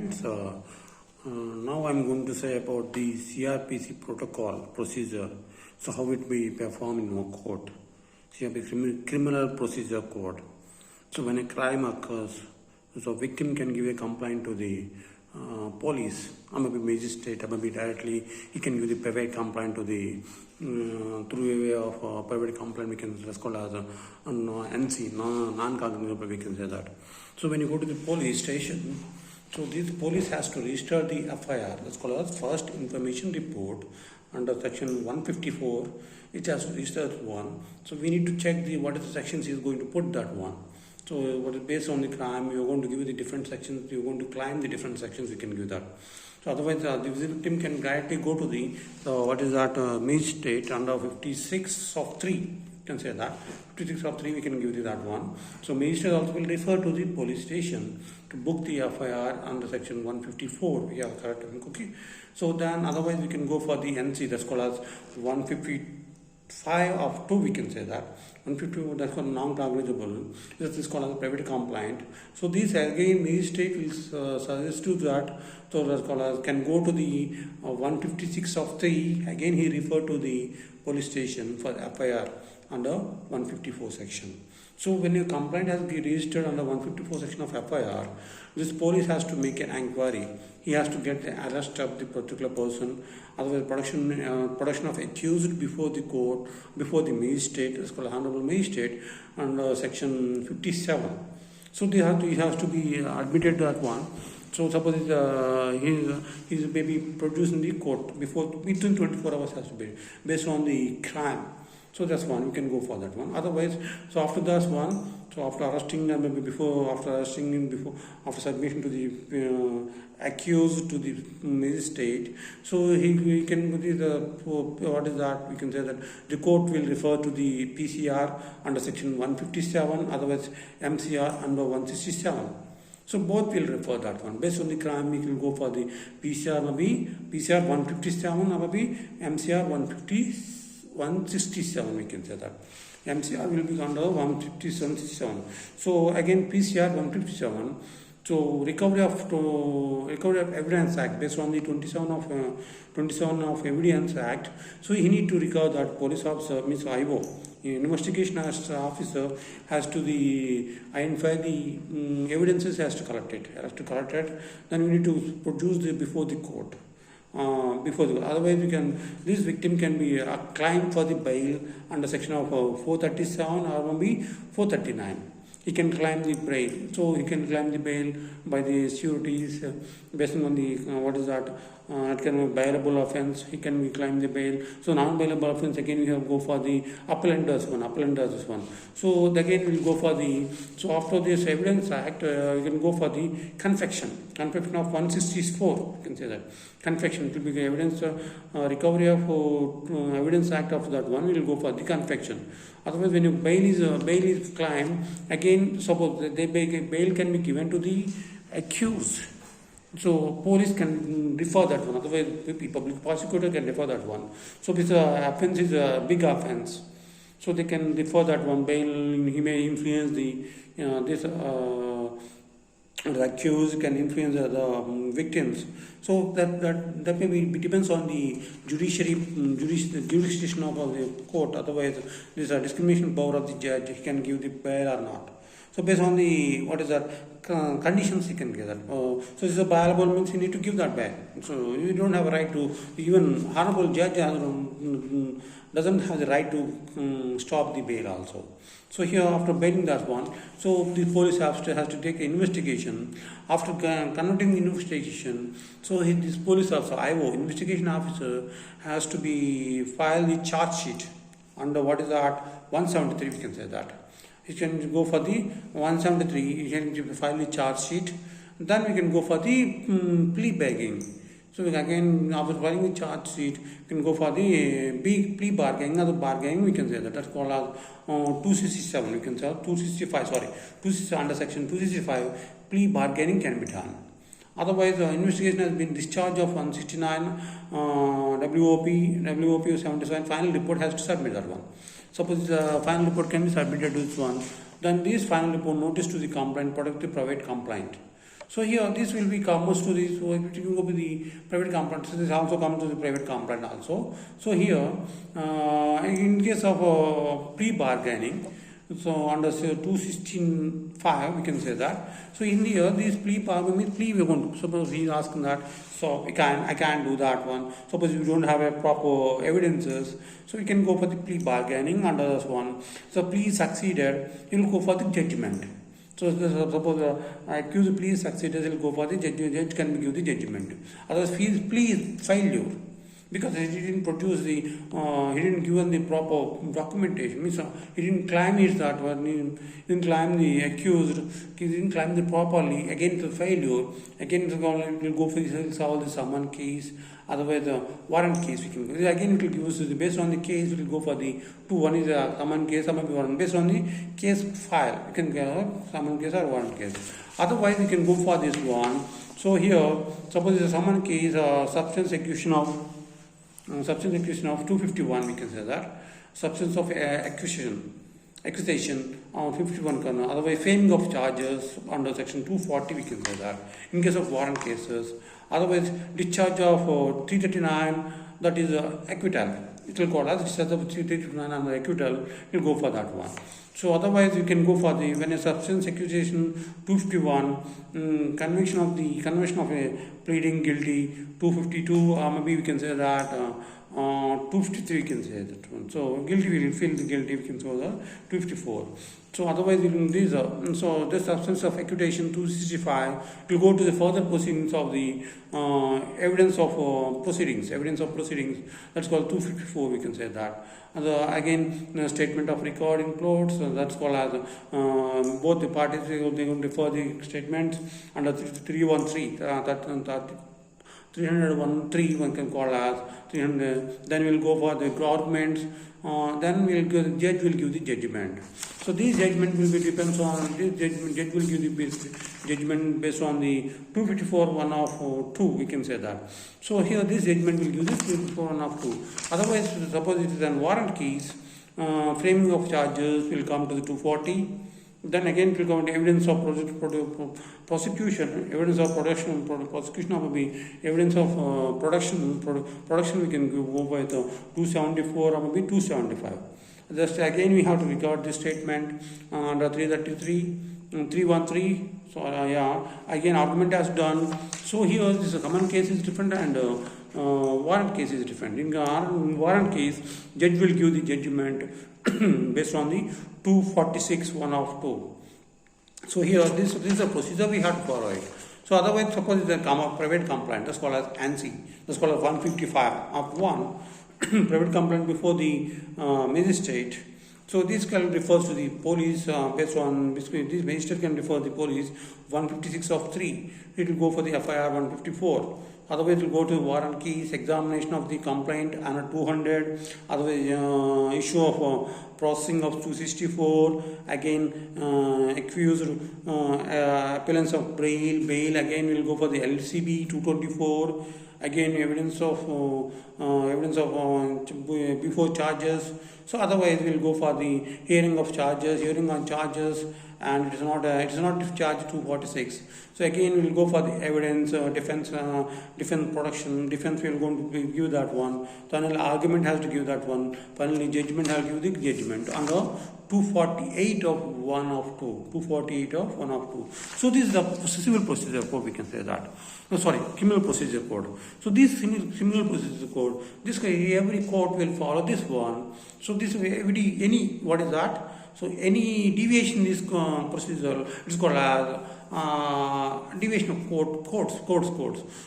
friends, now I'm going to say about the CrPC protocol procedure. So how it be performed in our court. CrPC criminal procedure code. So when a crime occurs, so victim can give a complaint to the police, or maybe magistrate, or maybe directly he can give the private complaint to the through a way of private complaint. We can just call as a NC, non-cognizable. We can say that. So when you go to the police station, so this police has to register the FIR. That's called as first information report under section 154. It has to register one. So we need to check the what is the sections he is going to put that one. So what is based on the crime, you are going to give the different sections, you are going to climb the different sections, we can give that. So otherwise the victim can directly go to the what is that magistrate under 56 of 3, you can say that. 56 of 3 we can give you that one. So magistrate also will refer to the police station to book the FIR under section 154. Yeah, correct. Okay. So then otherwise we can go for the NC, that's called as 155 of 2, we can say that. 152, that's called non-cognizable. This is called as a private complaint. So this again magistrate will suggest to that. So that's called as can go to the 156 of 3. Again he referred to the police station for FIR under 154 section. So when your complaint has been registered under 154 section of FIR, this police has to make an inquiry. He has to get the arrest of the particular person. Otherwise, production of accused before the court, before the magistrate, is called honorable magistrate, under section 57. So he has to be admitted to that one. So suppose he is maybe produced in the court before within 24 hours has to be based on the crime. So that's one, you can go for that one. Otherwise, so after that one, so after arresting him, maybe after submission to the accused to the magistrate, so he can do the what is that? We can say that the court will refer to the PCR under section 157, otherwise MCR under 167. So both will refer that one. Based on the crime, we will go for the PCR 157 or maybe MCR 167, we can say that. MCR will be under 157. So again PCR 157. So recovery of evidence act based on the 27 of evidence act. So he need to recover that police officer means IO. Investigation officer has to identify the evidences, has to collect it. Then we need to produce before the court. Otherwise this victim can be claimed for the bail under section of 437 or maybe 439. He can claim the bail. So he can claim the bail by the sureties based on the what is that? It can be bailable offence. He can claim the bail. So non-bailable offence again we have to go for the appellant's one. So again we will go for the. So after this evidence act, you can go for the confection of 164. You can say that confection. It will be the evidence recovery of evidence act of that one. We will go for the confection. Otherwise, when your bail is claimed, again suppose the bail can be given to the accused. So police can refer that one. Otherwise, the public prosecutor can refer that one. So this offence is a big offence. So they can refer that one. Bail he may influence the accused can influence the victims. So that may be depends on the jurisdiction of the court. Otherwise, there is a discrimination power of the judge. He can give the bail or not. So based on the what is that conditions he can give that. So this is a bailable means you need to give that bail. So you don't have a right to, even honorable judge doesn't have the right to stop the bail also. So here after bailing that one, so the police has to take an investigation. After conducting the investigation, so this police also IO investigation officer has to be file the charge sheet under what is that 173, we can say that. You can go for the 173, you can file the charge sheet. Then we can go for the plea begging. So again, after filing the charge sheet, you can go for the plea bargaining. Other bargaining, we can say that. That's called as 267. We can say 265. Sorry, 260 under section 265. Plea bargaining can be done. Otherwise, the investigation has been discharged of 169. WOP 77. Final report has to submit that one. Suppose the final report can be submitted to this one. Then this final report notice to the complaint, protective private complaint. So here this will be comes to this. So it will go with the private complaint. So this also comes to the private complaint also. So here, in case of pre-bargaining, so under 216(5) we can say that. So in here, this plea we are going to suppose he is asking that. So I can't do that one. Suppose we don't have a proper evidences, so we can go for the plea bargaining under this one. So plea succeeded, he will go for the judgment. So suppose accused plea succeeded, he will go for the judge can give the judgment. Otherwise, plea is failure. Because he didn't produce the, he didn't give the proper documentation. Means he didn't claim it that one. He didn't claim the accused. He didn't claim it properly. Again, the failure. Again, it will go for the solve the summon case. Otherwise, the warrant case we can. Again, it will give us based on the case. We will go for the two. One is a summon case. Some will be warrant based on the case file. We can get summon case or warrant case. Otherwise, we can go for this one. So here, suppose it's a summon case, substance accusation of. Substance accusation of 251 we can say that. Substance of accusation on 51 otherwise framing of charges under section 240 we can say that in case of warrant cases. Otherwise discharge of 339, that is acquittal. It will call as discharge of 339 and acquittal, we will go for that one. So otherwise you can go for the when a substance accusation 251 conviction of a pleading guilty 252 maybe we can say that 253 we can say that one. So guilty we will feel the guilty we can say the 254. So otherwise this so this substance of accusation 265 will go to the further proceedings of the evidence of proceedings. That's called 254 we can say that. Again statement of record includes that's called as both the parties they will refer the statements under 313 313 one can call as 300. Then we will go for the arguments. Then the judge will give the judgment. So this judgment will be depends on this judge will give the judgment based on the 254 1 of 2 we can say that. So here this judgment will give the 254 1 of 2. Otherwise suppose it is an warrant case, framing of charges will come to the 240. Then again it will come to evidence of prosecution, evidence of prosecution of maybe evidence of production we can go by the 274 or maybe 275. Just again we have to record this statement under 333, 313. So again argument has done. So here this common case is different and warrant case is different. In warrant case, judge will give the judgment based on the 246 1 of 2. So here this is a procedure we have to follow it. So otherwise suppose it's a private complaint, that's called as ANSI, that's called as 155 of 1 private complaint before the magistrate. So this can refers to the police based on basically this magistrate can refer the police 156 of 3. It will go for the FIR 154. Otherwise, it will go to warrant case, examination of the complaint and 200. Otherwise, issue of processing of 264. Again, accused appellants of bail. Again, we will go for the LCB 224. Again, evidence of before charges. So otherwise, we will go for the hearing on charges, and it is not discharge 246. So again, we will go for the evidence, defense production. Defense will going to give that one. Final argument has to give that one. Finally, judgment has to give the judgment under 248 of 1 of 2. 248 of 1 of 2. So this is the civil procedure code. We can say that. No, sorry, criminal procedure code. So this criminal procedure code. This every court will follow this one. So this any what is that? So any deviation in this procedure is called as deviation of courts.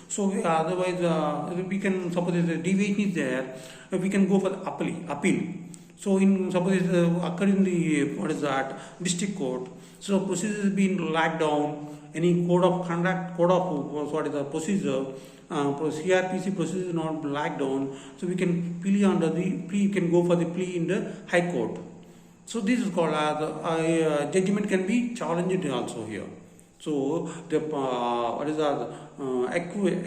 So otherwise we can suppose if the deviation is there, we can go for the appeal. So in suppose it occur in the what is that district court. So procedure is being lagged down. Any code of conduct, what is the procedure? CrPC procedure is not lagged down. So we can plea under the plea. You can go for the plea in the High Court. So this is called as judgment can be challenged also here. So the what is that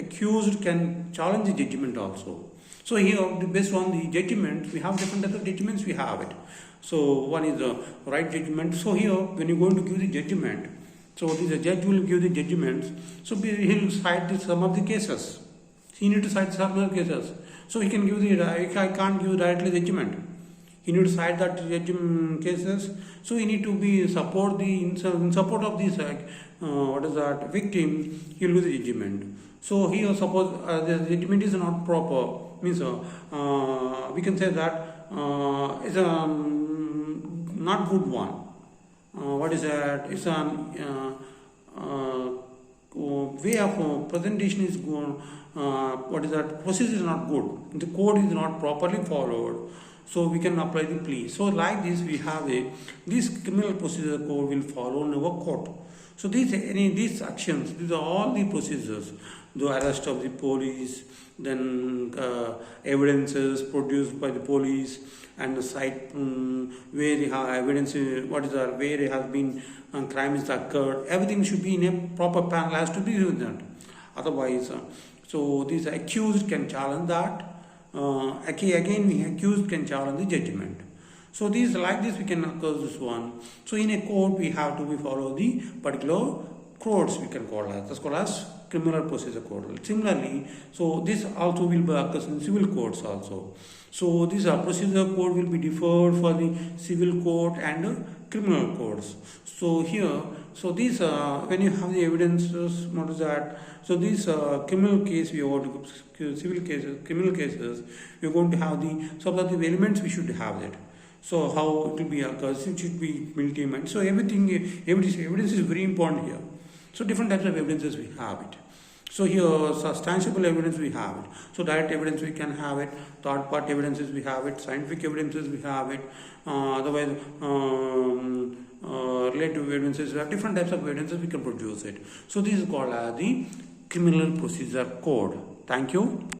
accused can challenge the judgment also. So here based on the judgment we have different types of judgments we have it. So one is the right judgment. So here when you are going to give the judgment, So the judge will give the judgments. So he will cite some of the cases. He need to cite some of the cases. So he can give the, I can't give directly the judgment. He need to cite that judgment cases. So he need to be support the in support of this what is that victim. He will give the judgment. So here suppose the judgment is not proper, means we can say that is a not good one. What is that? It's an way of presentation is good. What is that? Procedure is not good. The code is not properly followed. So we can apply the plea. So like this, we have this criminal procedure code will follow in our court. So these actions, these are all the procedures. The arrest of the police, then evidences produced by the police, and the site where the evidence, what is that, where it has been crime is occurred. Everything should be in a proper panel, has to be with that. Otherwise, so this accused can challenge that. Again, the accused can challenge the judgment. So these like this we can occur this one. So in a court we have to follow the particular codes we can call as. That's called as criminal procedure code. Similarly, so this also will be occurs in civil courts also. So this procedure code will be deferred for the civil court and criminal courts. So here, so these when you have the evidences, what is that? So this criminal case, we want to civil cases, criminal cases, we are going to have the some of the elements we should have it. So how it will be occurs, it should be multi-mind. So evidence is very important here. So different types of evidences we have it. So here substantial evidence we have it. So direct evidence we can have it, third party evidences we have it, scientific evidences we have it, otherwise relative evidences, we have different types of evidences we can produce it. So this is called as the criminal procedure code. Thank you.